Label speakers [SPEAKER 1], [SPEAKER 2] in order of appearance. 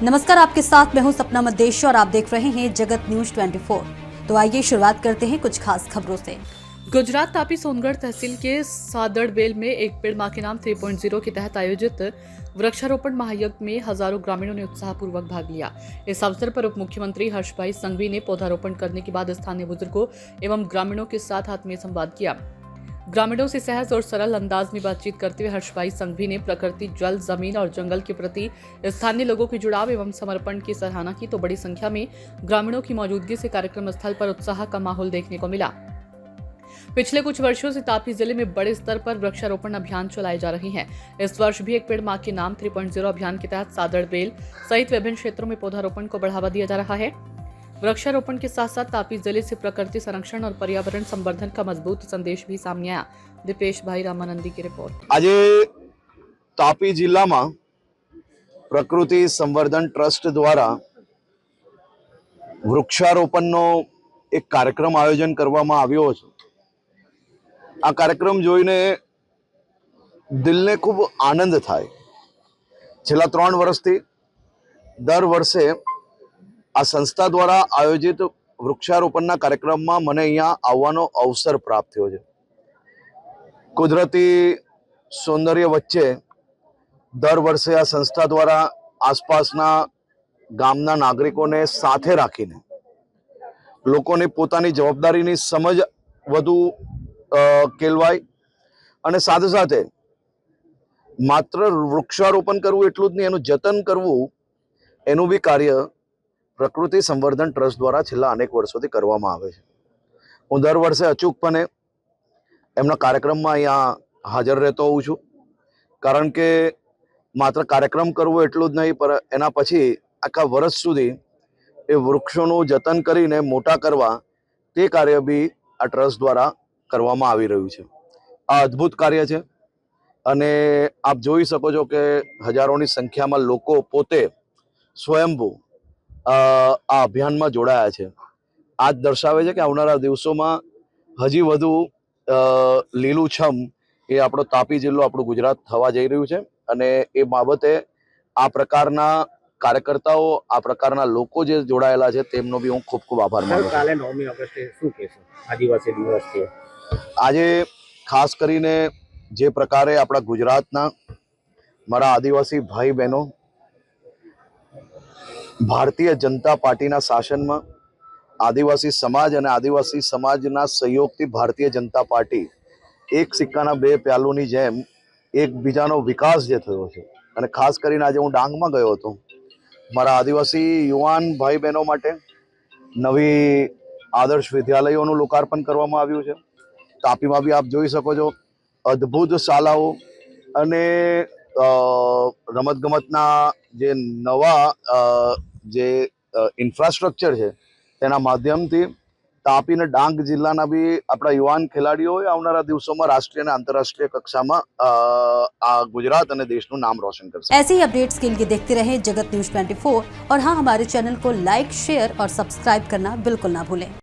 [SPEAKER 1] नमस्कार, आपके साथ मैं हूं सपना मदेशी और आप देख रहे हैं जगत न्यूज 24। तो आइए शुरुआत करते हैं कुछ खास खबरों से।
[SPEAKER 2] गुजरात तापी सोनगढ़ तहसील के सादड़बेल में एक पेड़ मां के नाम 3.0 के तहत आयोजित वृक्षारोपण महायज्ञ में हजारों ग्रामीणों ने उत्साहपूर्वक भाग लिया। इस अवसर पर उप मुख्यमंत्री हर्षभाई संघवी ने पौधारोपण करने के बाद स्थानीय बुजुर्गों एवं ग्रामीणों के साथ आत्मीय संवाद किया। ग्रामीणों से सहज और सरल अंदाज में बातचीत करते हुए हर्षभाई संघवी ने प्रकृति, जल, जमीन और जंगल के प्रति स्थानीय लोगों के जुड़ाव एवं समर्पण की सराहना की। तो बड़ी संख्या में ग्रामीणों की मौजूदगी से कार्यक्रम स्थल पर उत्साह का माहौल देखने को मिला। पिछले कुछ वर्षों से तापी जिले में बड़े स्तर पर वृक्षारोपण अभियान चलाए जा रहे हैं। इस वर्ष भी एक पेड़ मां के नाम 3.0 अभियान के तहत सादड़बेल सहित विभिन्न क्षेत्रों में पौधारोपण को बढ़ावा दिया जा रहा है। वृक्षारोपण के साथ साथ तापी जिले से प्रकृति संरक्षण और पर्यावरण संवर्धन का मजबूत संदेश भी सामने आया। दीपेश भाई रामानंदी की रिपोर्ट।
[SPEAKER 3] आज तापी जिला में प्रकृति संवर्धन ट्रस्ट द्वारा वृक्षारोपण एक कार्यक्रम आयोजन करवामां आव्यो छे। आ कार्यक्रम जोईने दिलने खूब आनंद थाय। छेल्ला 3 वर्षथी दर वर्षे आ संस्था द्वारा आयोजित वृक्षारोपणना कार्यक्रममां मने अहींया आववानो अवसर प्राप्त थयो छे। कुदरती सौंदर्य वच्चे दर वर्षे आ संस्था द्वारा आसपासना गामना नागरिकोने साथे राखीने लोकोने पोतानी जवाबदारीनी समज वधु केलवाय अने साथे साथे मात्र वृक्षारोपण करवुं एटલું જ નહીં, એનું જતન કરવું એનું બી કાર્ય પ્રકૃતિ સંવર્ધન ટ્રસ્ટ દ્વારા છેલ્લા અનેક વર્ષોથી કરવામાં આવે છે। હું દર વર્ષે અચૂકપણે એમના કાર્યક્રમમાં અહીંયા હાજર રહેતો હોઉં છું, કારણ કે માત્ર કાર્યક્રમ કરવો એટલું જ નહીં, પર એના પછી આખા વર્ષ સુધી એ વૃક્ષોનું જતન કરીને મોટા કરવા તે કાર્ય બી આ ટ્રસ્ટ દ્વારા કરવામાં આવી રહ્યું છે। આ અદ્ભુત કાર્ય છે અને આપ જોઈ શકો છો કે હજારોની સંખ્યામાં લોકો પોતે સ્વયંભૂ આ અભિયાનમાં જોડાયા છે। આ જ દર્શાવે છે કે આવનારા દિવસોમાં હજી વધુ લીલુંછમ એ આપણો તાપી જિલ્લો, આપણું ગુજરાત થવા જઈ રહ્યું છે અને એ બાબતે આ પ્રકારના કાર્યકર્તાઓ, આ પ્રકારના લોકો જે જોડાયેલા છે તેમનો બી હું ખૂબ ખૂબ આભાર માનું છું।
[SPEAKER 4] કાલે 9મી ઓગસ્ટે શું કહેશો? આદિવાસી દિવસ છે
[SPEAKER 3] આજે, ખાસ કરીને જે પ્રકારે આપણા ગુજરાતના મારા આદિવાસી ભાઈ બહેનો ભારતીય જનતા પાર્ટીના શાસનમાં આદિવાસી સમાજ અને આદિવાસી સમાજના સહયોગથી ભારતીય જનતા પાર્ટી એક સિક્કાના બે પહેલુંની જેમ એકબીજાનો વિકાસ જે થયો છે। અને ખાસ કરીને આજે હું ડાંગમાં ગયો હતો। મારા આદિવાસી યુવાન ભાઈ બહેનો માટે નવી આદર્શ વિદ્યાલયોનું લોકાર્પણ કરવામાં આવ્યું છે। તાપીમાં બી આપ જોઈ શકો છો અદ્ભુત શાળાઓ અને રમતગમતના જે નવા જે ઇન્ફ્રાસ્ટ્રક્ચર છે તેના માધ્યમથી તાપી અને ડાંગ જિલ્લાના બી આપણા યુવાન ખેલાડીઓએ આવનારા દિવસોમાં રાષ્ટ્રીય અને આંતરરાષ્ટ્રીય કક્ષામાં આ ગુજરાત અને દેશનું નામ રોશન કરશે।
[SPEAKER 1] ऐसे ही अपडेट्स के लिए देखते रहें जगत न्यूज 24 और हाँ, हमारे चैनल को लाइक, शेयर और सब्सक्राइब करना बिल्कुल ना भूलें।